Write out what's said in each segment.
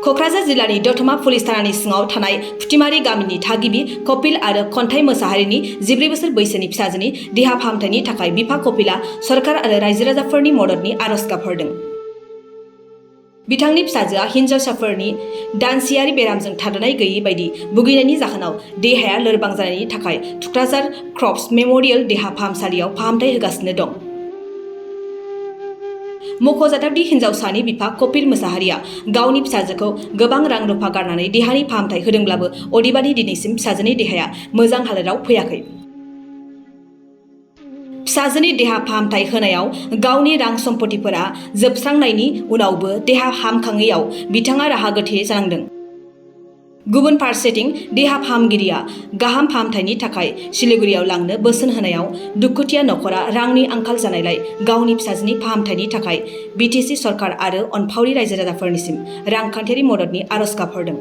क'क्राझार जिल्लानि दतमा पुलिस थानानि सिङाव थानाय फुथिमारि गामिनि थागिबि कपिल आरो खन्थाइ मोसाहारिनि 14 बोसोर बैसोनि फिसाजोनि देहा फाहामथायनि थाखाय बिफा कपिला सरकार आरो रायजो राजाफोरनि मददनि आरज गाबहरदों। बिथांनि फिसाजोआ हिनजावसाफोरनि दानसेयारि बेरामजों थाद'नाय गैयै बायदि भुगिनायनि जाहोनाव देहाया लोरबां जानायनि थाखाय थुक्राझार क्रफ्ट्स मेम'रियेल देहा फाहामसालियाव फाहामथाय होगासिनो दं। मख'जाथावदि हिनजावसानि बिफा कपिल मोसाहारिया गावनि फिसाजोखौ गोबां रां रुफा गारनानै देहानि फाहामथाय होदोंब्लाबो अदेबानि दिनैसिम फिसाजोनि देहाया मोजां हालोदाव फैयाखै। फिसाजोनि देहा फाहामथाय होनायाव गावनि रां सम्पथिफोरा जोबस्रांनायनि उनावबो देहा हामखाङैयाव बिथाङा राहा गोथेयै जानांदों। गुबुन फारसेथिं देहा फाहामगिरिया गाहाम फाहामथायनि थाखाय सिलिगुरियाव लांनो बोसोन होनायाव दुखुथिया नखरा रांनि आंखाल जानायलाय गावनि फिसाजोनि फाहामथायनि थाखाय बिटिसि सरकार आरो अनफावरि रायजो राजाफोरनिसिम रांखान्थियारि मददनि आरज गाबहरदों।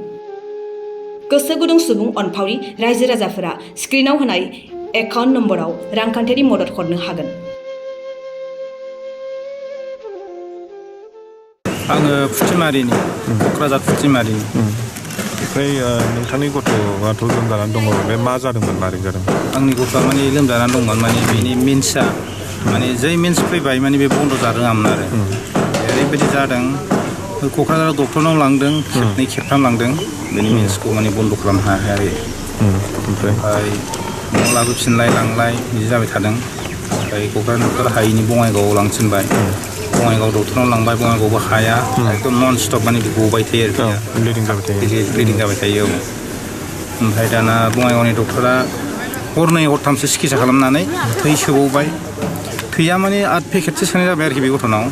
गोसो गुदुं सुबुं अनफावरि रायजो राजाफोरा स्क्रिनाव होनाय एकाउन्ट नम्बराव रांखान्थियारि मदद हरनो हागोन। आङो फुथिमारिनि क'क्राझार फुथिमारिनि। ओमफ्राय नोंथांनि गथ'आथ' लोमजानानै दङ, बे मा जादोंमोन, मारै जादोंमोन? आंनि गथ'आ माने लोमजानानै दंमोन, माने बेनि मेन्सआ माने जै मेन्स फैबाय माने बे बन्द' जादोंमोन आरो ओरैबायदि जादों। क'क्राझाराव डक्टरनाव लांदों, खेबनै खेबथाम लांदों, बेनि मेन्सखौ माने बन्द' खालामनो हायाखै आरो ओमफ्राय न'आव लाबोफिनलाय लांलाय बिदि जाबाय थादों। ओमफ्राय क'क्राझार डक्टर हायैनि बङाइगावआव लांफिनबाय, बङाइगाव डक्टरनाव लांबाय, बङाइगावबो हाया, एकदम नन स्टप माने गबाय थायो आरो ब्लिडिं जाबाय थायो। ओमफ्राय दाना बङाइगावनि डक्टरा हरनै हरथामसो सिकित्सा खालामनानै थै सोबावबाय। थैया माने 8 पेकेटसो सोनाय जाबाय आरोखि बे गथ'नाव।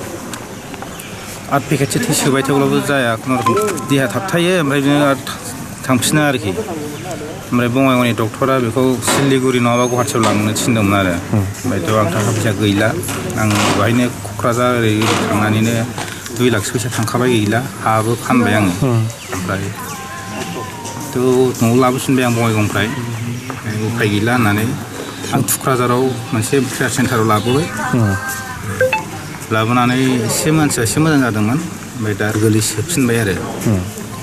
8 पेकेटसो थै सोबाय थेवब्लाबो जाया, खुनुरुखुम देहा थाबथायो, ओमफ्राय बिदिनो थांफिनो आरोखि। ओमफ्राय बङाइगावनि डक्टरा बेखौ सिलिगुरि नङाबा गुवाहाटियाव लांनो थिनदोंमोन आरो ओमफ्रायथ' आं थाखा फैसा गैला, आं बेवहायनो क'क्राझार ओरै थांनानैनो 2 लाखसो फैसा थांखाबाय, गैला, हाबो फानबाय आङो। ओमफ्राय न'आव लाबोफिनबाय आं बङाइगावनिफ्राय, उफाय गैला होननानै आं थुक्राझाराव मोनसे केयार सेन्टाराव लाबोबाय। लाबोनानै मानसिया एसे मोजां जादोंमोन, ओमफ्राय दा गोलैसोफिनबाय आरो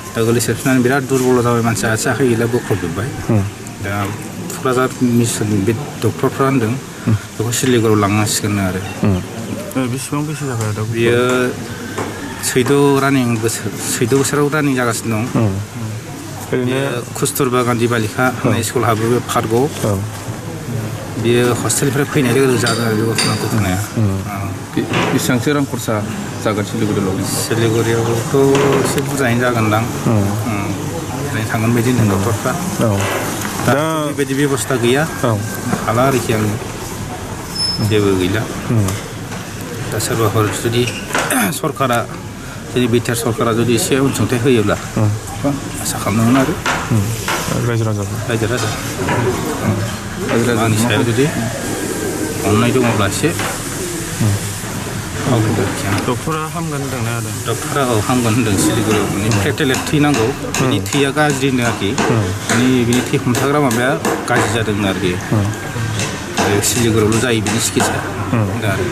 दा गोलैसोफिननानै बिराद दुरबल जाबाय, मानसिया आथिं आखाइ गैला, बोख्रबजोब्बाय। दा थुक्राझार मिसननि बे डक्टरफ्रा होनदों बेखौ सिलिगुरियाव लांनांसिगोन आरो। बेसेबां बैसो जाबाय दा? बियो 14 बोसोराव रानिं जागासिनो दं। ओरैनो कस्तुरबा गान्धी बालिका होननाय स्कुल हाबो बे पार्कआव। बियो हस्टेलनिफ्राय फैनाय लोगो लोगो जादों आरो बे गथ'नाया। बेसेबांसो रां खरसा जागोन सिलिगुरियाव? सिलिगुरियावथ' एसे बुरजायैनो जागोनदां, थांगोन बायदि होनदों डक्टरफ्रा। दा बेबायदि बेबस्था गैया, हाला आरोखि आङो, जेबो गैला। दा सोरबाफोर जुदि सरकारा, जोंनि बिटिआर सरकारा जुदि एसे अनसुंथाइ होयोब्ला आसा खालामदोंमोन आरो रायजो राजा आंनि सायाव जुदि अननाय दङब्ला एसे डक्टरा हामगोन होनदोंना आरो? डक्टरा हामगोन होनदों सिलिगुरियाव। माने प्लेटेलेट थै नांगौ, बिनि थैया गाज्रि होनदों आरोखि, माने बिनि थै हमथाग्रा माबाया गाज्रि जादों आरोखि। सिलिगुरियावल' जायो बिनि सिकित्सा आरो